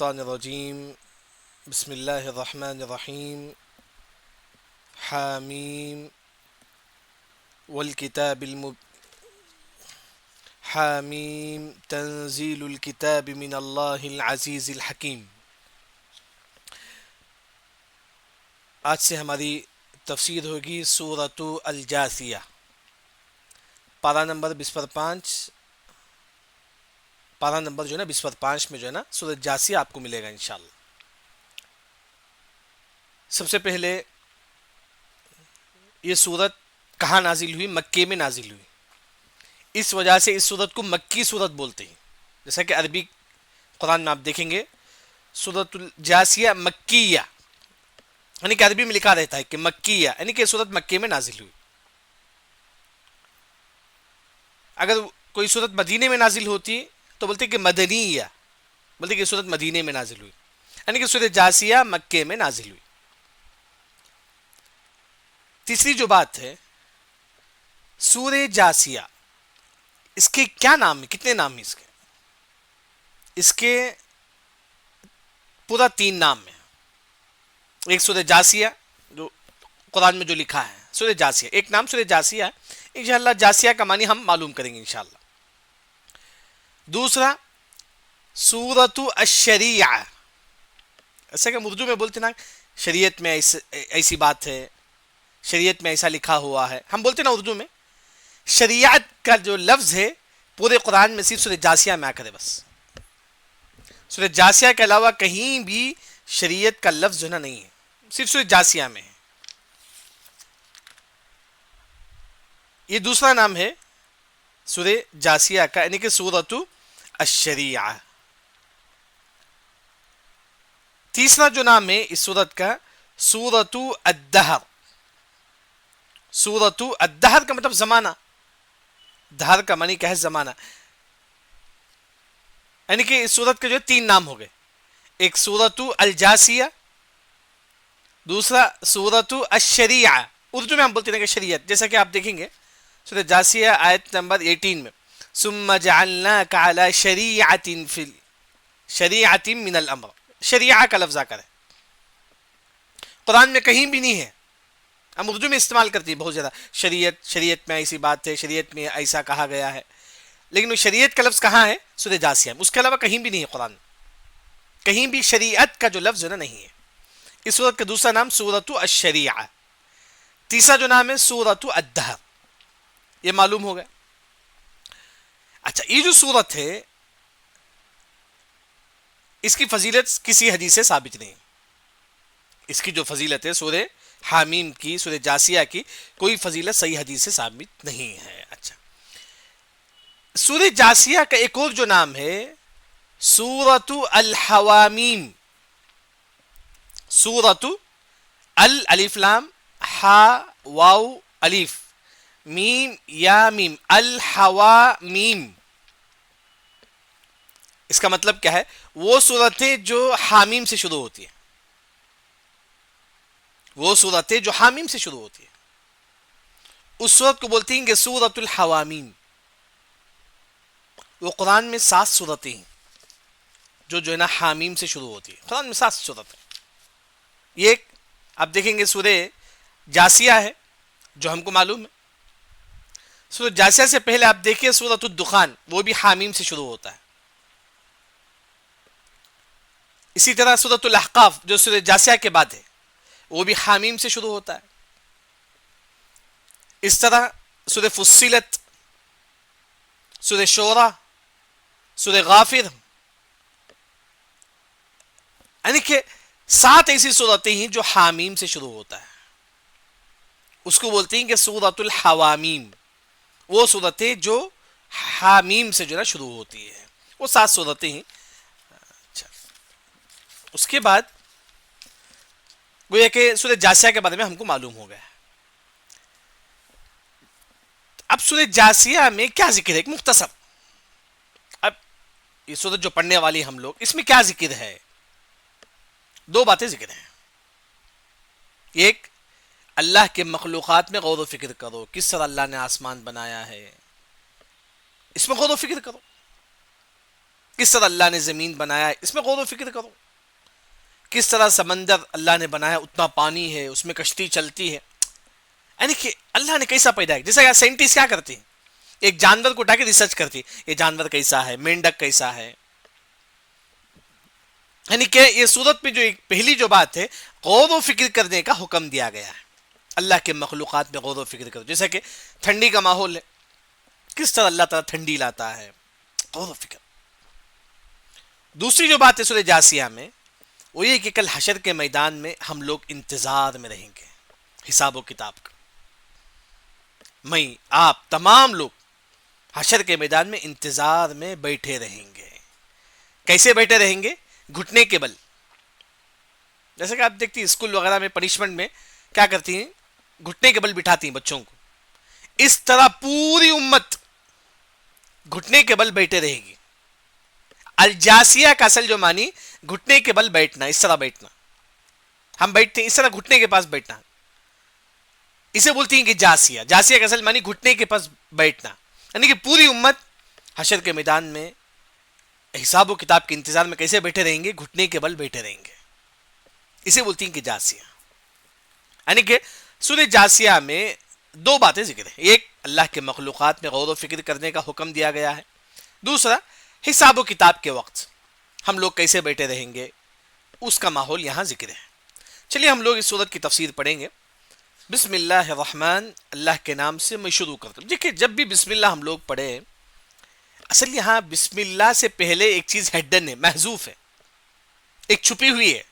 الشيطان الرجيم بسم الله الرحمن الرحيم حاميم والكتاب حاميم تنزيل الكتاب من الله العزيز الحكيم. آج سے ہماری تفسیر ہوگی سورۃ الجاثیہ، پارہ نمبر 25، پارہ نمبر جو ہے نا 25 میں جو ہے نا سورۃ جاثیہ آپ کو ملے گا انشاءاللہ. سب سے پہلے یہ سورت کہاں نازل ہوئی؟ مکے میں نازل ہوئی. اس وجہ سے اس سورت کو مکی سورت بولتے ہیں. جیسا کہ عربی قرآن میں آپ دیکھیں گے سورۃ الجاثیہ مکیہ، یعنی کہ عربی میں لکھا رہتا ہے کہ مکیہ، یعنی کہ سورت مکے میں نازل ہوئی. اگر کوئی سورت مدینے میں نازل ہوتی تو بولتے کہ مدنیہ، بولتے کہ سورت مدینے میں نازل ہوئی، یعنی کہ سورت جاثیہ مکے میں نازل ہوئی. تیسری جو بات ہے سورہ جاثیہ، اس کے کیا نام ہیں؟ کتنے نام ہیں اس کے پورا 3 نام ہیں. ایک سورہ جاثیہ جو قرآن میں جو لکھا ہے سورہ جاثیہ، ایک نام سورہ جاثیہ ہے. انشاءاللہ جاثیہ کا معنی ہم معلوم کریں گے انشاءاللہ. دوسرا سورۃ الشریعہ، ایسا کہ اردو میں بولتے نا شریعت میں ایسی بات ہے، شریعت میں ایسا لکھا ہوا ہے، ہم بولتے نا اردو میں. شریعت کا جو لفظ ہے پورے قرآن میں صرف سورہ جاثیہ میں آ کر ہے. بس سورہ جاثیہ کے علاوہ کہیں بھی شریعت کا لفظ جو ہے نا نہیں ہے، صرف سورہ جاثیہ میں ہے. یہ دوسرا نام ہے سورہ جاثیہ کا، یعنی کہ سورۃ الشریعہ. تیسرا جو نام ہے اس سورت کا سورۃ الدہر. سورۃ الدہر کا مطلب زمانہ، دہر کا معنی کیا ہے؟ زمانہ. یعنی کہ اس سورت کے جو 3 نام ہو گئے، ایک سورۃ الجاثیہ، دوسرا سورۃ الشریعہ، اردو میں ہم بولتے ہیں کہ شریعت. جیسا کہ آپ دیکھیں گے سورۃ جاثیہ آیت نمبر 18 میں ثم جعلناک علی شریعۃ من الامر، شریعہ کا لفظ آ کر ہے. قرآن میں کہیں بھی نہیں ہے، ہم اردو میں استعمال کرتے ہیں بہت زیادہ شریعت میں ایسی بات ہے، شریعت میں ایسا کہا گیا ہے، لیکن وہ شریعت کا لفظ کہاں ہے؟ سورہ جاثیہ میں. اس کے علاوہ کہیں بھی نہیں ہے قرآن میں، کہیں بھی شریعت کا جو لفظ ہے نا نہیں ہے. اس سورت کا دوسرا نام سورۃ الشریعہ. تیسرا جو نام ہے سورۃ الدہر، یہ معلوم ہو گیا. اچھا، یہ جو سورت ہے اس کی فضیلت کسی حدیث سے ثابت نہیں. اس کی جو فضیلت ہے سورہ حامیم کی، سورہ جاثیہ کی، کوئی فضیلت صحیح حدیث سے ثابت نہیں ہے. اچھا، سورہ جاثیہ کا ایک اور جو نام ہے سورۃ الحوامیم. سورۃ الف لام ہا واو الف میم یا میم الحوامیم. اس کا مطلب کیا ہے؟ وہ سورتیں جو حامیم سے شروع ہوتی ہیں، وہ سورتیں جو حامیم سے شروع ہوتی ہیں اس سورت کو بولتی ہیں کہ سورۃ الحوامیم. وہ قرآن میں 7 سورتیں ہیں جو ہے نا حامیم سے شروع ہوتی ہیں. قرآن میں 7 سورتیں. یہ ایک آپ دیکھیں گے سورہ جاثیہ ہے جو ہم کو معلوم ہے. سورہ جاثیہ سے پہلے آپ دیکھیے سورۃ الدخان، وہ بھی حامیم سے شروع ہوتا ہے. اسی طرح سورۃ الاحقاف جو سورہ جاثیہ کے بعد ہے وہ بھی حامیم سے شروع ہوتا ہے. اس طرح سورہ فصلت، سورہ شورى، سورہ غافر، یعنی کہ 7 ایسی صورتیں ہیں جو حامیم سے شروع ہوتا ہے. اس کو بولتے ہیں کہ سورۃ الحوامیم. وہ صورتیں جو حامیم سے جو ہے شروع ہوتی ہے، وہ 7 صورتیں ہیں. اچھا، اس کے بعد گویا کہ سورہ جاثیہ کے بارے میں ہم کو معلوم ہو گیا. اب سورہ جاثیہ میں کیا ذکر ہے؟ ایک مختصر، اب یہ سورت جو پڑھنے والی ہم لوگ، اس میں کیا ذکر ہے؟ 2 باتیں ذکر ہیں. ایک، اللہ کے مخلوقات میں غور و فکر کرو، کس طرح اللہ نے آسمان بنایا ہے، اس میں غور و فکر کرو. کس طرح اللہ نے زمین بنایا ہے، اس میں غور و فکر کرو. کس طرح سمندر اللہ نے بنایا، اتنا پانی ہے، اس میں کشتی چلتی ہے. یعنی کہ اللہ نے کیسا پیدا کیا. جیسا سائنٹسٹ کیا کرتے ہیں، ایک جانور کو اٹھا کے ریسرچ کرتے ہیں، یہ جانور کیسا ہے، مینڈک کیسا ہے. یعنی کہ یہ صورت میں جو ایک پہلی جو بات ہے، غور و فکر کرنے کا حکم دیا گیا ہے. اللہ کے مخلوقات میں غور و فکر کرو. جیسا کہ ٹھنڈی کا ماحول ہے، کس طرح اللہ تعالیٰ ٹھنڈی لاتا ہے، غور و فکر. دوسری جو بات ہے سورہ جاسیہ میں، وہ یہ کہ کل حشر کے میدان میں ہم لوگ انتظار میں رہیں گے حساب و کتاب کا. میں آپ تمام لوگ حشر کے میدان میں انتظار میں بیٹھے رہیں گے. کیسے بیٹھے رہیں گے؟ گھٹنے کے بل. جیسے کہ آپ دیکھتی ہیں اسکول وغیرہ میں پنشمنٹ میں کیا کرتی ہیں، گھٹنے کے بل بٹھاتی ہیں بچوں کو. اس طرح پوری امت گھٹنے کے بل بیٹھے رہے گی. الجاسیہ کا اصل جو معنی گھٹنے کے بل بیٹھنا، اس طرح بیٹھنا. ہم بیٹھتے ہیں اس طرح گھٹنے کے پاس بیٹھنا، اسے بولتی ہیں کہ جاسیہ. جاسیہ کا اصل معنی گھٹنے کے پاس بیٹھنا. یعنی کہ پوری امت حشر کے میدان میں حساب و کتاب کے انتظار میں کیسے بیٹھے رہیں گے؟ گھٹنے کے بل بیٹھے رہیں گے. اسے بولتی ہیں کہ جاسیہ. یعنی کہ سورہ جاسیہ میں دو باتیں ذکر ہیں. ایک، اللہ کے مخلوقات میں غور و فکر کرنے کا حکم دیا گیا ہے. دوسرا، حساب و کتاب کے وقت ہم لوگ کیسے بیٹھے رہیں گے، اس کا ماحول یہاں ذکر ہے. چلیے ہم لوگ اس سورت کی تفسیر پڑھیں گے. بسم اللہ الرحمن، اللہ کے نام سے میں شروع کرتا ہوں. دیکھیں جب بھی بسم اللہ ہم لوگ پڑھیں، اصل یہاں بسم اللہ سے پہلے ایک چیز ہیڈن ہے، محذوف ہے، ایک چھپی ہوئی ہے.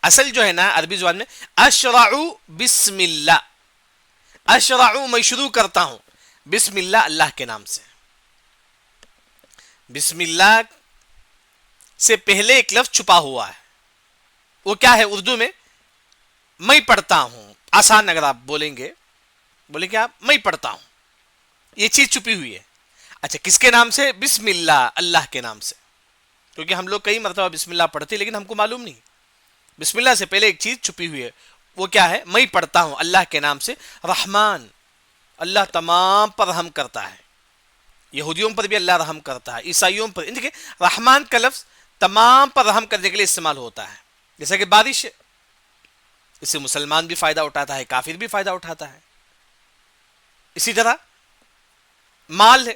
اصل جو ہے نا عربی زبان میں اشرعو بسم اللہ، اشرعو میں شروع کرتا ہوں بسم اللہ، اللہ کے نام سے. بسم اللہ سے پہلے ایک لفظ چھپا ہوا ہے، وہ کیا ہے؟ اردو میں پڑھتا ہوں. آسان اگر آپ بولیں گے آپ میں پڑھتا ہوں، یہ چیز چھپی ہوئی ہے. اچھا کس کے نام سے؟ بسم اللہ، اللہ کے نام سے. کیونکہ ہم لوگ کئی مرتبہ بسم اللہ پڑھتے لیکن ہم کو معلوم نہیں. بسم اللہ سے پہلے ایک چیز چھپی ہوئی ہے، وہ کیا ہے؟ میں پڑھتا ہوں اللہ کے نام سے. رحمان، اللہ تمام پر رحم کرتا ہے. یہودیوں پر بھی اللہ رحم کرتا ہے، عیسائیوں پر. دیکھیں رحمان کا لفظ تمام پر رحم کرنے کے لیے استعمال ہوتا ہے. جیسا کہ بارش ہے، اس سے مسلمان بھی فائدہ اٹھاتا ہے، کافر بھی فائدہ اٹھاتا ہے. اسی طرح مال ہے،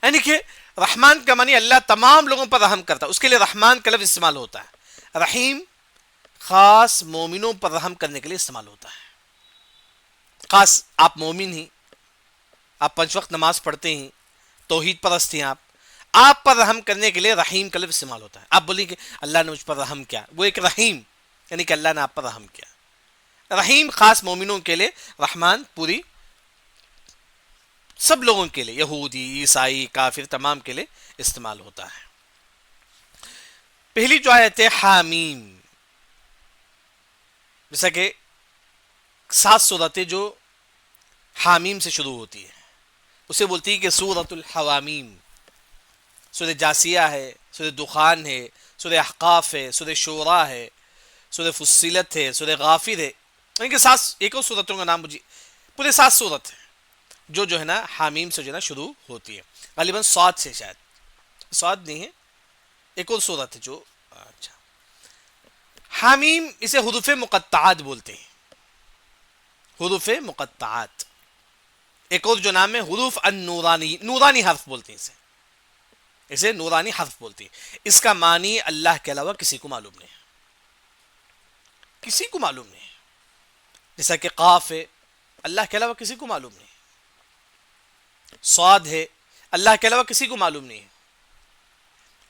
یعنی کہ رحمان کا معنی اللہ تمام لوگوں پر رحم کرتا ہے، اس کے لیے رحمان کا لفظ استعمال ہوتا ہے. رحیم خاص مومنوں پر رحم کرنے کے لیے استعمال ہوتا ہے. خاص آپ مومن ہی، آپ 5 وقت نماز پڑھتے ہیں، توحید پرست ہیں، آپ پر رحم کرنے کے لیے رحیم کا لفظ استعمال ہوتا ہے. آپ بولیں کہ اللہ نے مجھ پر رحم کیا، وہ ایک رحیم، یعنی کہ اللہ نے آپ پر رحم کیا. رحیم خاص مومنوں کے لیے، رحمان پوری سب لوگوں کے لیے، یہودی، عیسائی، کافر تمام کے لیے استعمال ہوتا ہے. پہلی جو آیت ہے حامیم، جیسا کہ 7 سورتیں جو حامیم سے شروع ہوتی ہے اسے بولتی ہے کہ سورۃ الحوامیم. سورہ جاسیہ ہے، سورہ دخان ہے، سورہ احقاف ہے، سورہ شورا ہے، سورہ فصلت ہے، سورہ غافر ہے. ان کے 7 ایک اور سورتوں کا نام مجھے، پورے 7 سورت ہیں جو ہے نا حامیم سے جو ہے نا شروع ہوتی ہے. غالباً صاد سے، شاید صاد نہیں ہے، ایک اور سورت ہے جو. اچھا حامیم اسے حروف مقطعات بولتے ہیں، حروف مقطعات. ایک اور جو نام ہے حروف النورانی، نورانی حرف بولتے ہیں اسے نورانی حرف بولتے ہیں. اس کا معنی اللہ کے علاوہ کسی کو معلوم نہیں ہے، کسی کو معلوم نہیں ہے. جیسا کہ قاف ہے، اللہ کے علاوہ کسی کو معلوم نہیں ہے. صاد ہے، اللہ کے علاوہ کسی کو معلوم نہیں ہے.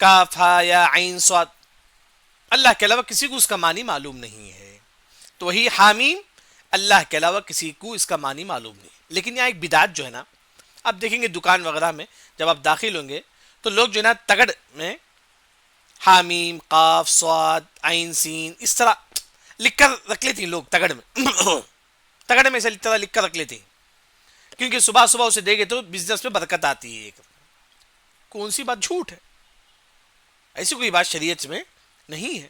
کاف ہا یا عین صاد، اللہ کے علاوہ کسی کو اس کا معنی معلوم نہیں ہے. تو وہی حامیم، اللہ کے علاوہ کسی کو اس کا معنی معلوم نہیں. لیکن یہاں ایک بدعت جو ہے نا، آپ دیکھیں گے دکان وغیرہ میں جب آپ داخل ہوں گے تو لوگ جو ہے نا تگڑ میں حامیم، قاف، صاد، عین، سین اس طرح لکھ کر رکھ لیتے ہیں. لوگ تگڑ میں ایسا طرح لکھ کر رکھ لیتے ہیں کیونکہ صبح صبح اسے دے گے تو بزنس میں برکت آتی ہے. کون سی بات جھوٹ ہے، ایسی کوئی بات شریعت میں نہیں ہے.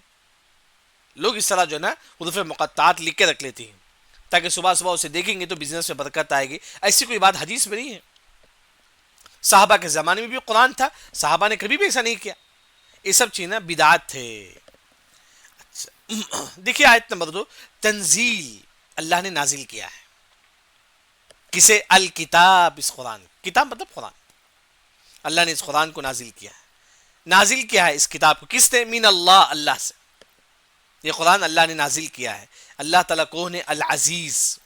لوگ اس طرح جو ہے نا حروف مقطعات لکھ کے رکھ لیتے ہیں تاکہ صبح صبح اسے دیکھیں گے تو بزنس میں برکت آئے گی. ایسی کوئی بات حدیث میں نہیں ہے. صحابہ کے زمانے میں بھی قرآن تھا، صحابہ نے کبھی بھی ایسا نہیں کیا. یہ سب چیزیں بدعات تھے. اچھا دیکھیے آیت نمبر 2، تنزیل اللہ نے نازل کیا ہے. کسے؟ الکتاب، اس قرآن. کتاب مطلب قرآن. اللہ نے اس قرآن کو نازل کیا ہے. نازل کیا ہے اس کتاب کو کس نے؟ من اللہ، اللہ سے. یہ قرآن اللہ نے نازل کیا ہے. اللہ تعالیٰ کون ہے؟ العزیز،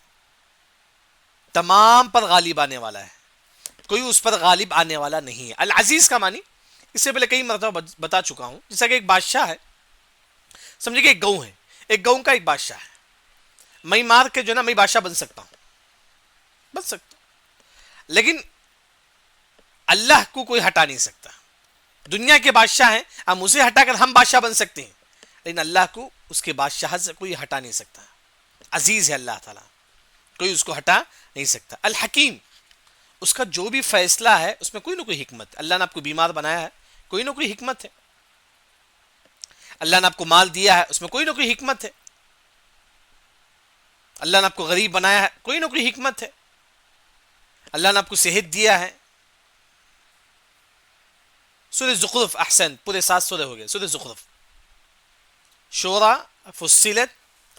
تمام پر غالب آنے والا ہے، کوئی اس پر غالب آنے والا نہیں ہے. العزیز کا معنی اس سے پہلے کئی مرتبہ بتا چکا ہوں. جیسا کہ ایک بادشاہ ہے، سمجھے کہ ایک گاؤں ہے، ایک گاؤں کا ایک بادشاہ ہے. میں مار کے جو نا میں بادشاہ بن سکتا ہوں، بن سکتا ہوں، لیکن اللہ کو کوئی ہٹا نہیں سکتا. دنیا کے بادشاہ ہیں، ہم اسے ہٹا کر ہم بادشاہ بن سکتے ہیں، لیکن اللہ کو اس کے بادشاہ سے کوئی ہٹا نہیں سکتا. عزیز ہے اللہ تعالیٰ، کوئی اس کو ہٹا نہیں سکتا. الحکیم، اس کا جو بھی فیصلہ ہے اس میں کوئی نہ کوئی حکمت. اللہ نے آپ کو بیمار بنایا ہے، کوئی نہ کوئی حکمت ہے. اللہ نے آپ کو مال دیا ہے، اس میں کوئی نہ کوئی حکمت ہے. اللہ نے آپ کو غریب بنایا ہے، کوئی نہ کوئی حکمت ہے. اللہ نے آپ کو صحت دیا ہے. سورہ زخرف، احسن، پورے 7 سورے ہو گئے. سورہ زخرف، شورا، فصلت،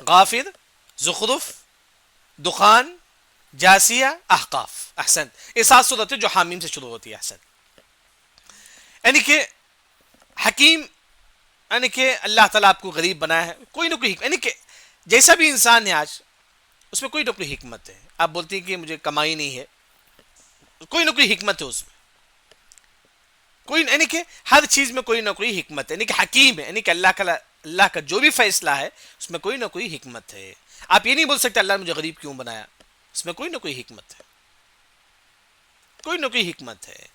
غافر، زخرف، دخان، جاسیہ، احقاف. احسن، یہ 7 سورتیں جو حامیم سے شروع ہوتی ہے. احسن، یعنی کہ حکیم، یعنی کہ اللہ تعالیٰ آپ کو غریب بنایا ہے، کوئی نہ کوئی حکمت. یعنی کہ جیسا بھی انسان ہے آج، اس میں کوئی نہ کوئی حکمت ہے. آپ بولتے ہیں کہ مجھے کمائی نہیں ہے، کوئی نہ کوئی حکمت ہے اس میں. کوئی، یعنی کہ ہر چیز میں کوئی نہ کوئی حکمت ہے. یعنی کہ حکیم ہے، یعنی کہ اللہ کا جو بھی فیصلہ ہے اس میں کوئی نہ کوئی حکمت ہے. آپ یہ نہیں بول سکتے اللہ نے مجھے غریب کیوں بنایا، اس میں کوئی نہ کوئی حکمت ہے، کوئی نہ کوئی حکمت ہے.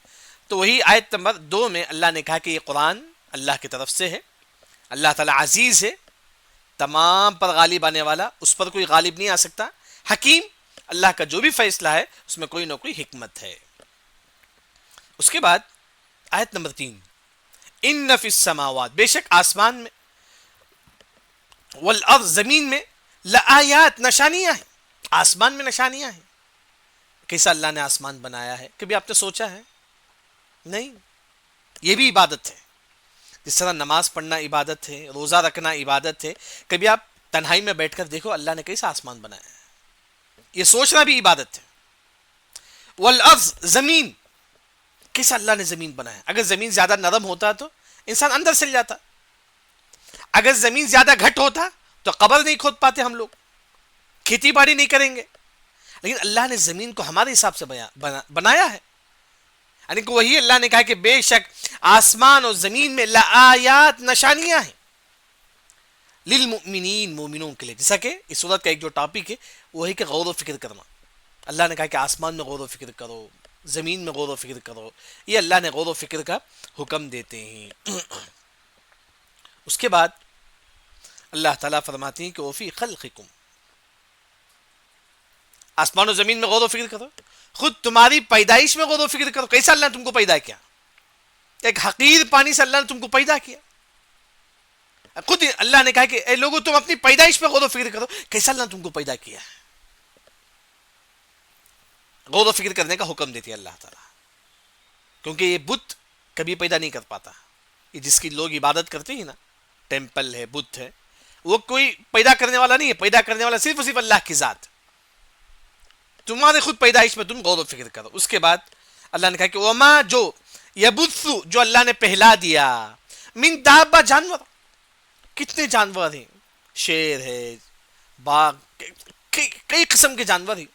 تو وہی آیت نمبر 2 میں اللہ نے کہا کہ یہ قرآن اللہ کی طرف سے ہے. اللہ تعالیٰ عزیز ہے، تمام پر غالب آنے والا، اس پر کوئی غالب نہیں آ سکتا. حکیم، اللہ کا جو بھی فیصلہ ہے اس میں کوئی نہ کوئی حکمت ہے. اس کے بعد آیت نمبر 3، ان فی السماوات، بے شک آسمان میں، والارض، زمین میں، لآیات، نشانیاں ہیں. آسمان میں نشانیاں ہیں. کیسا اللہ نے آسمان بنایا ہے، کبھی آپ نے سوچا ہے؟ نہیں. یہ بھی عبادت ہے. جس طرح نماز پڑھنا عبادت ہے، روزہ رکھنا عبادت ہے. کبھی آپ تنہائی میں بیٹھ کر دیکھو اللہ نے کیسا آسمان بنایا ہے، یہ سوچنا بھی عبادت ہے. والارض، زمین، کیسا اللہ نے زمین بنایا. اگر زمین زیادہ نرم ہوتا تو انسان اندر چل جاتا. اگر زمین زیادہ گھٹ ہوتا تو قبر نہیں کھود پاتے ہم لوگ، کھیتی باڑی نہیں کریں گے. لیکن اللہ نے زمین کو ہمارے حساب سے بنایا ہے. یعنی کہ وہی اللہ نے کہا کہ بے شک آسمان اور زمین میں لآیات، نشانیاں ہیں، للمؤمنین، مومنوں کے لیے. جیسا کہ اس صورت کا ایک جو ٹاپک ہے وہ ہے کہ غور و فکر کرنا. اللہ نے کہا کہ آسمان میں غور و فکر کرو، زمین میں غور و فکر کرو. یہ اللہ نے غور و فکر کا حکم دیتے ہیں. اس کے بعد اللہ تعالیٰ فرماتے ہیں کہ وفی خلقکم، آسمان و زمین میں غور و فکر کرو، خود تمہاری پیدائش میں غور و فکر کرو. کیسا اللہ نے تم کو پیدا کیا. ایک حقیر پانی سے اللہ نے تم کو پیدا کیا. خود اللہ نے کہا کہ اے لوگوں تم اپنی پیدائش میں غور و فکر کرو، کیسا اللہ نے تم کو پیدا کیا ہے. غور و فکر کرنے کا حکم دیتی ہے اللہ تعالیٰ. کیونکہ یہ بت کبھی پیدا نہیں کر پاتا. یہ جس کی لوگ عبادت کرتے ہیں نا، ٹیمپل ہے، بت ہے، وہ کوئی پیدا کرنے والا نہیں ہے. پیدا کرنے والا صرف اور صرف اللہ کی ذات. تمہارے خود پیدائش میں تم غور و فکر کرو. اس کے بعد اللہ نے کہا کہ وما، جو یبث، جو اللہ نے پہلا دیا، من دابہ، جانور، کتنے جانور ہیں، شیر ہے، باغ، کئی قسم کے جانور ہیں.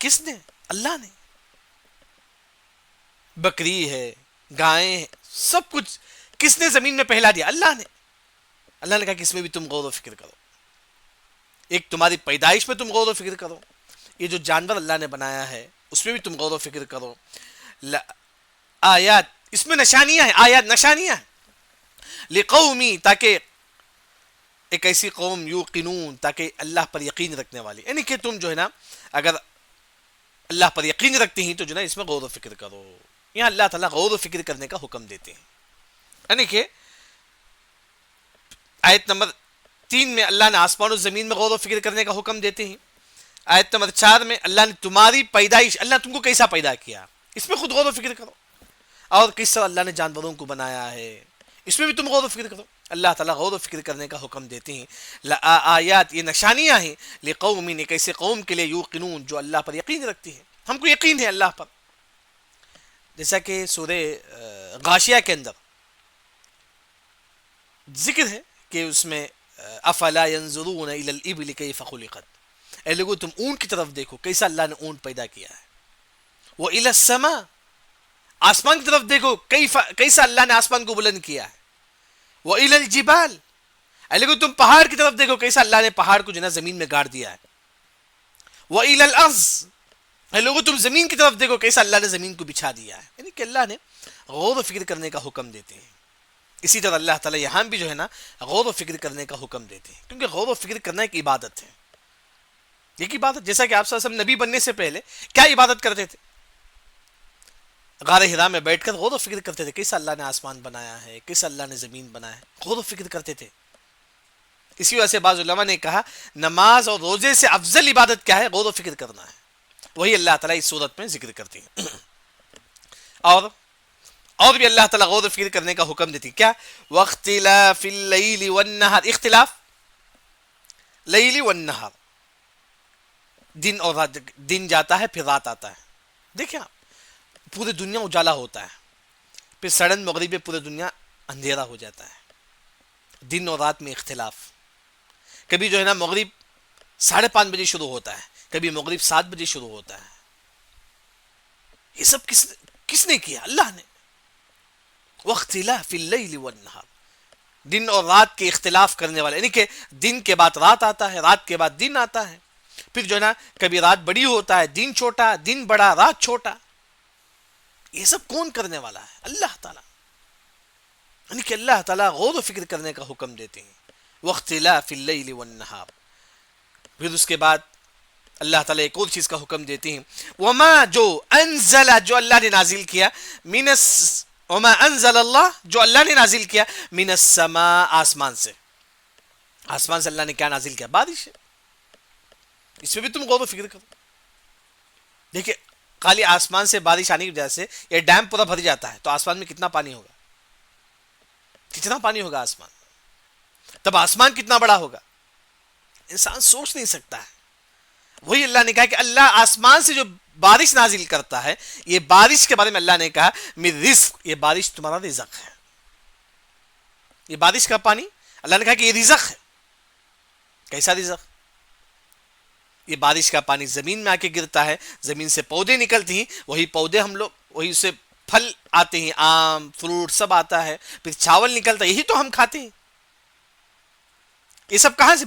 کس نے؟ اللہ نے. بکری ہے، گائیں ہیں، سب کچھ کس نے زمین میں پہلا دیا؟ اللہ نے. اللہ نے کہا کہ اس میں بھی تم غور و فکر کرو. ایک تمہاری پیدائش میں تم غور و فکر کرو، یہ جو جانور اللہ نے بنایا ہے اس میں بھی تم غور و فکر کرو. آیات، اس میں نشانیاں ہیں، آیات، نشانیاں ہیں. لقومی، تاکہ ایک ایسی قوم، یوقنون، تاکہ اللہ پر یقین رکھنے والی. یعنی کہ تم جو ہے نا اگر اللہ پر یقین رکھتے ہیں تو جو ہے نا اس میں غور و فکر کرو. یہاں اللہ تعالیٰ غور و فکر کرنے کا حکم دیتے ہیں. یعنی کہ آیت نمبر 3 میں اللہ نے آسمان و زمین میں غور و فکر کرنے کا حکم دیتے ہیں. آیت نمبر 4 میں اللہ نے تمہاری پیدائش، اللہ تم کو کیسا پیدا کیا، اس پہ خود غور و فکر کرو. اور کس طرح اللہ نے جانوروں کو بنایا ہے اس میں بھی تم غور و فکر کرو. اللہ تعالیٰ غور و فکر کرنے کا حکم دیتے ہیں. آیات یہ نشانیاں ہیں لقوم ایک ایسے قوم کے لیے یوقنون جو اللہ پر یقین رکھتی ہے. ہم کو یقین ہے اللہ پر. جیسا کہ سورہ غاشیہ کے اندر ذکر ہے کہ اس میں افلا ينظرون الى الابل كيف خلقت. اے لوگو تم اونٹ کی طرف دیکھو کیسا اللہ نے اونٹ پیدا کیا ہے. وَإِلَى السَّمَاءِ آسمان کی طرف دیکھو کیسا اللہ نے آسمان کو بلند کیا ہے. وَإِلَى الْجِبَالِ اے لوگو تم پہاڑ کی طرف دیکھو کیسا اللہ نے پہاڑ کو جو ہے زمین میں گاڑ دیا ہے. وَإِلَى الْأَرْضِ اے لوگو تم زمین کی طرف دیکھو کیسا اللہ نے زمین کو بچھا دیا ہے. یعنی کہ اللہ نے غور و فکر کرنے کا حکم دیتے ہیں. اسی طرح اللہ تعالیٰ یہاں بھی جو ہے نا غور و فکر کرنے کا حکم دیتے ہیں کیونکہ غور و فکر کرنا ایک عبادت ہے. ایک عبادت جیسا کہ آپ صلی اللہ علیہ وسلم نبی بننے سے پہلے کیا عبادت کرتے تھے؟ غار حرا میں بیٹھ کر غور و فکر کرتے تھے کیسا اللہ نے آسمان بنایا ہے کیسا اللہ نے زمین بنایا ہے. غور و فکر کرتے تھے. اسی وجہ سے بعض علماء نے کہا نماز اور روزے سے افضل عبادت کیا ہے؟ غور و فکر کرنا ہے. وہی اللہ تعالیٰ اس صورت میں ذکر کرتے ہیں. اور بھی اللہ تعالیٰ غور و فکر کرنے کا حکم دیتی. کیا؟ واختلاف اللیل والنہار اختلاف لیل والنہار دن اور رات. دن جاتا ہے پھر رات آتا ہے. دیکھیں آپ پوری دنیا اجالا ہوتا ہے پھر سڈن مغرب میں پوری دنیا اندھیرا ہو جاتا ہے. دن اور رات میں اختلاف. کبھی جو ہے نا مغرب 5:30 بجے شروع ہوتا ہے کبھی مغرب 7 بجے شروع ہوتا ہے. یہ سب کس نے کیا؟ اللہ نے. واختلاف اللیل والنہار دن اور رات کے اختلاف کرنے والے یعنی کہ دن کے بعد رات آتا ہے رات کے بعد دن آتا ہے. پھر جو ہے نا کبھی رات بڑی ہوتا ہے دن چھوٹا دن بڑا رات چھوٹا. یہ سب کون کرنے والا ہے؟ اللہ تعالیٰ. یعنی کہ اللہ تعالیٰ غور و فکر کرنے کا حکم دیتے ہیں. واختلاف اللیل والنہار. پھر اس کے بعد اللہ تعالیٰ ایک اور چیز کا حکم دیتے ہیں. وما جو انزل جو اللہ نے نازل کیا وما انزل اللہ جو اللہ نے نازل کیا من السماء آسمان سے. آسمان سے اللہ نے کیا نازل کیا؟ بارش ہے. اس میں بھی تم غور و فکر کرو. دیکھیں خالی آسمان سے بارش آنے کی وجہ سے یہ ڈیم پورا بھر جاتا ہے تو آسمان میں کتنا پانی ہوگا؟ کتنا پانی ہوگا آسمان؟ تب آسمان کتنا بڑا ہوگا انسان سوچ نہیں سکتا ہے. وہی اللہ نے کہا کہ اللہ آسمان سے جو بارش نازل کرتا ہے یہ بارش کے بارے میں اللہ نے کہا من رزق یہ بارش تمہارا رزق ہے. یہ بارش کا پانی اللہ نے کہا کہ یہ رزق ہے. کیسا رزق؟ یہ بارش کا پانی زمین میں آ کے گرتا ہے زمین سے پودے نکلتے ہیں وہی پودے ہم لوگ وہی سے پھل آتے ہیں آم فروٹ سب آتا ہے پھر چاول نکلتا ہے یہی تو ہم کھاتے ہیں. یہ سب کہاں سے؟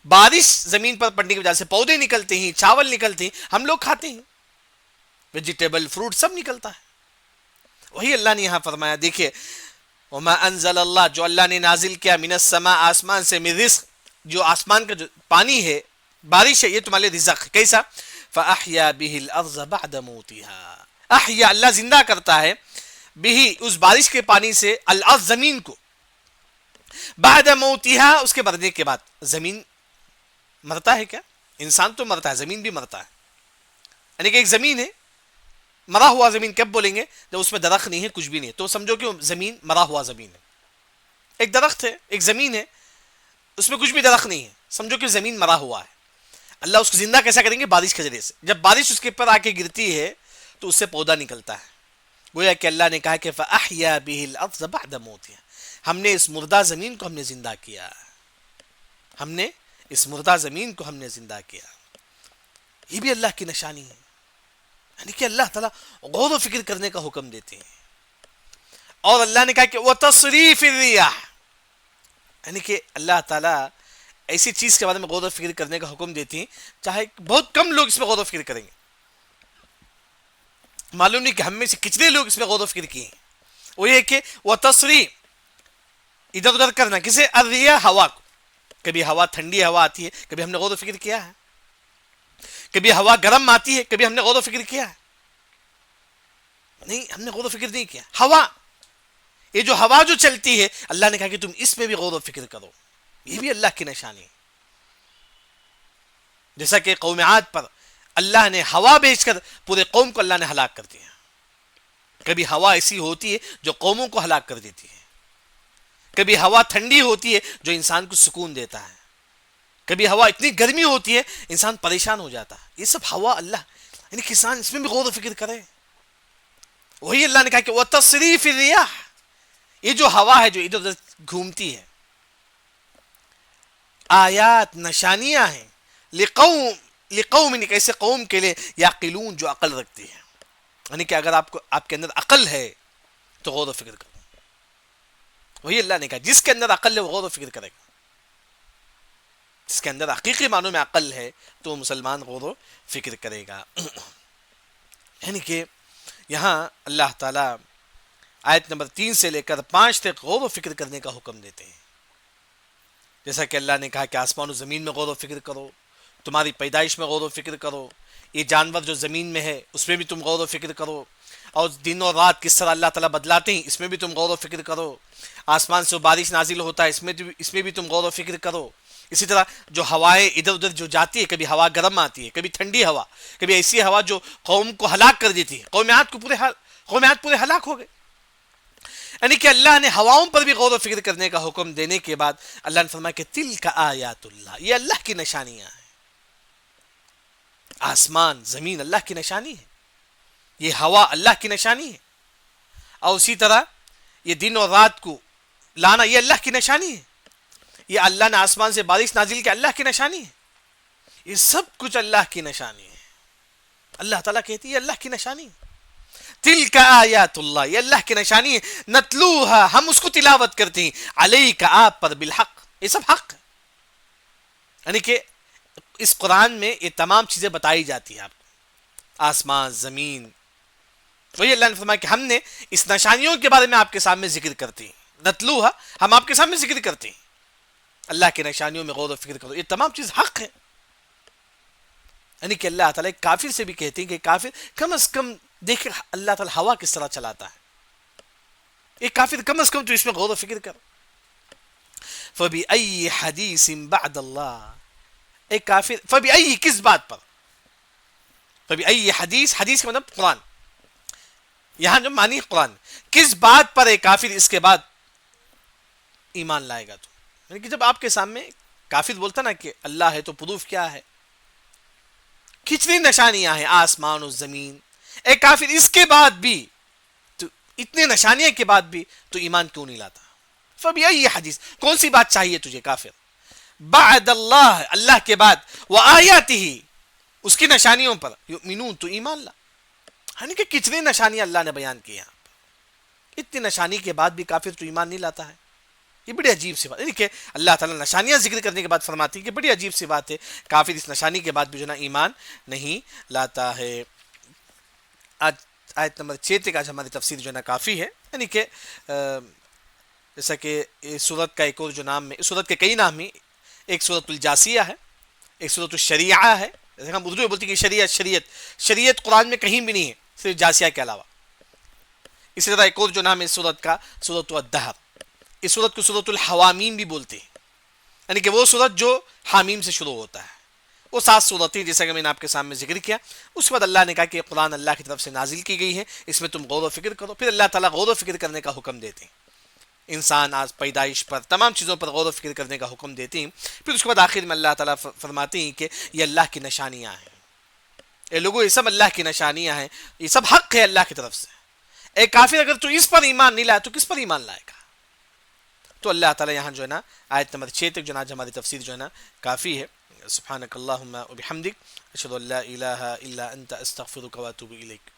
بارش زمین پر پڑنے کی وجہ سے پودے نکلتے ہیں چاول نکلتے ہیں ہم لوگ کھاتے ہیں ویجیٹیبل فروٹ سب نکلتا ہے. وہی اللہ نے یہاں فرمایا دیکھیے وما انزل اللہ جو اللہ نے نازل کیا من السماء آسمان سے من رزق جو آسمان کا جو پانی ہے بارش ہے یہ تمہارے رزق ہے. کیسا؟ فاحیا به الارض بعد موتها. احیا اللہ زندہ کرتا ہے به اس بارش کے پانی سے الارض زمین کو بعد موتها اس کے مرنے کے بعد. زمین مرتا ہے کیا؟ انسان تو مرتا ہے زمین بھی مرتا ہے. یعنی کہ ایک زمین ہے مرا ہوا زمین کب بولیں گے؟ جب اس میں درخت نہیں ہے کچھ بھی نہیں تو سمجھو کہ زمین مرا ہوا زمین ہے. ایک درخت ہے ایک زمین ہے اس میں کچھ بھی درخت نہیں ہے سمجھو کہ زمین مرا ہوا ہے. اللہ اس کو زندہ کیسا کریں گے؟ بارش کے ذریعے سے. جب بارش اس کے اوپر آ کے گرتی ہے تو اس سے پودا نکلتا ہے. گویا کہ اللہ نے کہا کہ فاحیا به الارض بعد موتها ہم نے اس مردہ زمین کو ہم نے زندہ کیا. ہم نے اس مردہ زمین کو ہم نے زندہ کیا. یہ بھی اللہ کی نشانی ہے. یعنی کہ اللہ تعالیٰ غور و فکر کرنے کا حکم دیتے ہیں. اور اللہ نے کہا کہ وتصریف الریاح یعنی کہ اللہ تعالیٰ ایسی چیز کے بارے میں غور و فکر کرنے کا حکم دیتے ہیں چاہے بہت کم لوگ اس میں غور و فکر کریں گے. معلوم نہیں کہ ہم میں سے کتنے لوگ اس میں غور و فکر کیے ہیں. وہ یہ کہ وتصریف ادھر ادھر کرنا کسے؟ الریاح ہوا کو. کبھی ہوا ٹھنڈی ہوا آتی ہے کبھی ہم نے غور و فکر کیا ہے. کبھی ہوا گرم آتی ہے کبھی ہم نے غور و فکر کیا ہے. نہیں ہم نے غور و فکر نہیں کیا. ہوا یہ جو ہوا جو چلتی ہے اللہ نے کہا کہ تم اس میں بھی غور و فکر کرو. یہ بھی اللہ کی نشانی ہے. جیسا کہ قوم عاد پر اللہ نے ہوا بھیج کر پورے قوم کو اللہ نے ہلاک کر دیا. کبھی ہوا ایسی ہوتی ہے جو قوموں کو ہلاک کر دیتی ہے. کبھی ہوا ٹھنڈی ہوتی ہے جو انسان کو سکون دیتا ہے. کبھی ہوا اتنی گرمی ہوتی ہے انسان پریشان ہو جاتا ہے. یہ سب ہوا اللہ، یعنی کسان اس میں بھی غور و فکر کرے. وہی اللہ نے کہا کہ وَتَصْرِيفِ الرِّيَاحِ، یہ جو ہوا ہے جو ادھر ادھر گھومتی ہے، آیات نشانیاں ہیں لقوم ایک ایسے قوم کے لیے یعقلون جو عقل رکھتی ہے. یعنی کہ اگر آپ کے اندر عقل ہے تو غور و فکر کرو. وہی اللہ نے کہا جس کے اندر عقل ہے وہ غور و فکر کرے گا. جس کے اندر حقیقی معنوں میں عقل ہے تو وہ مسلمان غور و فکر کرے گا. یعنی کہ یہاں اللہ تعالیٰ آیت نمبر 3 سے لے کر 5 تک غور و فکر کرنے کا حکم دیتے ہیں. جیسا کہ اللہ نے کہا کہ آسمان و زمین میں غور و فکر کرو، تمہاری پیدائش میں غور و فکر کرو، یہ جانور جو زمین میں ہے اس میں بھی تم غور و فکر کرو، اور دن اور رات کس طرح اللہ تعالیٰ بدلاتے ہیں اس میں بھی تم غور و فکر کرو، آسمان سے بارش نازل ہوتا ہے اس میں بھی تم غور و فکر کرو. اسی طرح جو ہوائیں ادھر ادھر جو جاتی ہے، کبھی ہوا گرم آتی ہے، کبھی ٹھنڈی ہوا، کبھی ایسی ہوا جو قوم کو ہلاک کر دیتی ہے. قومیات پورے ہلاک ہو گئے. یعنی کہ اللہ نے ہواؤں پر بھی غور و فکر کرنے کا حکم دینے کے بعد اللہ نے فرمایا کہ تلک آیات اللہ، یہ اللہ کی نشانیاں ہیں. آسمان زمین اللہ کی نشانی ہے، یہ ہوا اللہ کی نشانی ہے، اور اسی طرح یہ دن اور رات کو لانا یہ اللہ کی نشانی ہے. یہ اللہ نے آسمان سے بارش نازل کی اللہ کی نشانی ہے. یہ سب کچھ اللہ کی نشانی ہے. اللہ تعالیٰ کہتی ہے یہ اللہ کی نشانی ہے. تلک آیات اللہ، یہ اللہ کی نشانی ہے. نتلوها، ہم اس کو تلاوت کرتے ہیں، علیک، آپ پر، بالحق، یہ سب حق ہے. یعنی کہ اس قرآن میں یہ تمام چیزیں بتائی جاتی ہیں آپ کو، آسمان زمین. وہی اللہ نے فرمایا کہ ہم نے اس نشانیوں کے بارے میں آپ کے سامنے ذکر کرتے ہیں. نتلوها، ہم آپ کے سامنے ذکر کرتے ہیں. اللہ کی نشانیوں میں غور و فکر کرو، یہ تمام چیز حق ہے. یعنی کہ اللہ تعالیٰ کافر سے بھی کہتے ہیں کہ کافر کم از کم دیکھے اللہ تعالیٰ ہوا کس طرح چلاتا ہے. ایک کافر کم از کم تو اس میں غور و فکر کرو. فَبِأَيِّ حَدِيثٍ بَعْدَ اللَّهِ، ایک کافر فَبِأَيِّ، کس بات پر، فَبِأَيِّ حدیث، حدیث کا مطلب قرآن، یہاں جو معنی قرآن، کس بات پر ایک کافر اس کے بعد ایمان لائے گا. تو یعنی کہ جب آپ کے سامنے کافر بولتا نا کہ اللہ ہے تو پروف کیا ہے، کتنی نشانیاں ہیں آسمان و زمین، ایک کافر اس کے بعد بھی تو اتنے نشانیاں کے بعد بھی تو ایمان کیوں نہیں لاتا. فبأي حدیث، کون سی بات چاہیے تجھے کافر، بعد اللہ، اللہ کے بعد، وآیاتہ، اس کی نشانیوں پر، یؤمنون، تو ایمان لا. یعنی کہ کتنی نشانیاں اللہ نے بیان کی یہاں پر، اتنی نشانی کے بعد بھی کافر تو ایمان نہیں لاتا ہے. یہ بڑی عجیب سی بات، یعنی کہ اللہ تعالیٰ نشانیاں ذکر کرنے کے بعد فرماتی ہے کہ بڑی عجیب سی بات ہے، کافر اس نشانی کے بعد بھی جو نا ایمان نہیں لاتا ہے. آج آیت نمبر 6 تک آج ہماری تفسیر جو نا کافی ہے. یعنی کہ جیسا کہ اس سورت کا ایک اور جو نام ہے، سورت کے کئی نام ہیں، ایک سورت الجاسیہ ہے، ایک سورت الشریعہ ہے. جیسے ہم اردو میں بولتے ہیں کہ شریعت قرآن میں کہیں بھی نہیں ہے صرف جاسیہ کے علاوہ. اسی طرح ایک اور جو نام ہے سورت کا، سورت الدہر. اس سورت کو سورت الحوامیم بھی بولتے ہیں، یعنی کہ وہ سورت جو حامیم سے شروع ہوتا ہے. وہ 7 صورتیں جیسا کہ میں نے آپ کے سامنے ذکر کیا. اس کے بعد اللہ نے کہا کہ قرآن اللہ کی طرف سے نازل کی گئی ہے، اس میں تم غور و فکر کرو. پھر اللہ تعالیٰ غور و فکر کرنے کا حکم دیتے ہیں، انسان آج پیدائش پر تمام چیزوں پر غور و فکر کرنے کا حکم دیتے ہیں. پھر اس کے بعد آخر میں اللہ تعالیٰ فرماتے ہیں کہ یہ اللہ کی نشانیاں ہیں. اے لوگوں، یہ سب اللہ کی نشانیاں ہیں، یہ سب حق ہے اللہ کی طرف سے. اے کافر، اگر تو اس پر ایمان نہیں لائے تو کس پر ایمان لائے گا. تو اللہ تعالیٰ یہاں جو ہے نا آیت نمبر 6 تک جو نا ہماری تفسیر جو ہے نا کافی ہے. سبحانک اللہم و بحمدک، اشہد ان لا الہ الا انت، استغفرک و اتوب الیک.